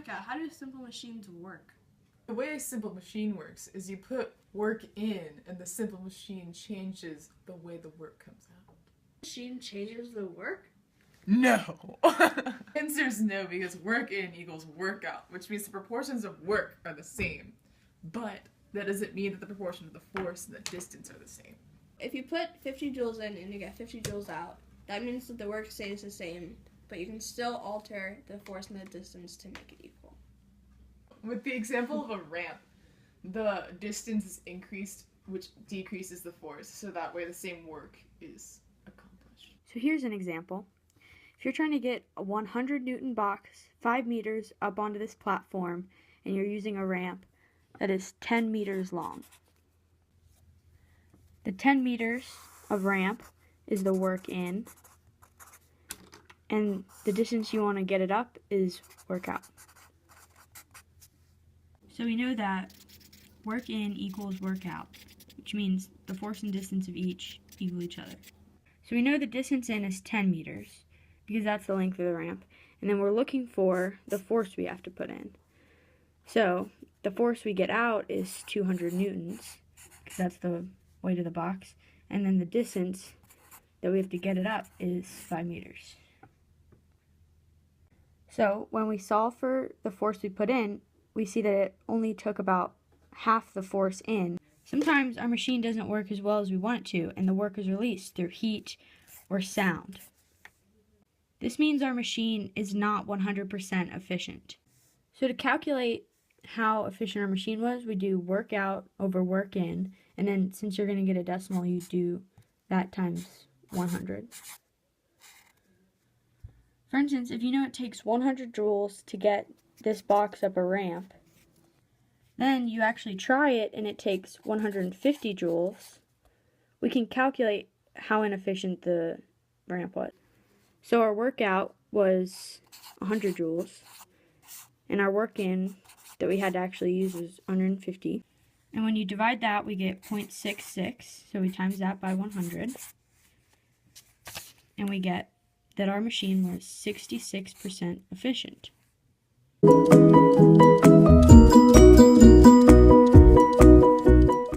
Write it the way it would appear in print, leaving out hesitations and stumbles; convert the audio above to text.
Monica, how do simple machines work? The way a simple machine works is you put work in and the simple machine changes the way the work comes out. Machine changes the work? No! Answer is no, because work in equals work out, which means the proportions of work are the same. But that doesn't mean that the proportion of the force and the distance are the same. If you put 50 joules in and you get 50 joules out, that means that the work stays the same, but you can still alter the force and the distance to make it equal. With the example of a ramp, the distance is increased, which decreases the force, so that way the same work is accomplished. So here's an example. If you're trying to get a 100 Newton box 5 meters up onto this platform and you're using a ramp that is 10 meters long. The 10 meters of ramp is the work in, and the distance you want to get it up is work out. So we know that work in equals work out, which means the force and distance of each equal each other. So we know the distance in is 10 meters, because that's the length of the ramp, and then we're looking for the force we have to put in. So the force we get out is 200 newtons, because that's the weight of the box, and then the distance that we have to get it up is 5 meters. So when we solve for the force we put in, we see that it only took about half the force in. Sometimes our machine doesn't work as well as we want it to, and the work is released through heat or sound. This means our machine is not 100% efficient. So to calculate how efficient our machine was, we do work out over work in, and then since you're going to get a decimal, you do that times 100. For instance, if you know it takes 100 joules to get this box up a ramp, then you actually try it and it takes 150 joules, we can calculate how inefficient the ramp was. So our workout was 100 joules, and our work in that we had to actually use was 150. And when you divide that, we get 0.66, so we times that by 100, and we get that our machine was 66% efficient.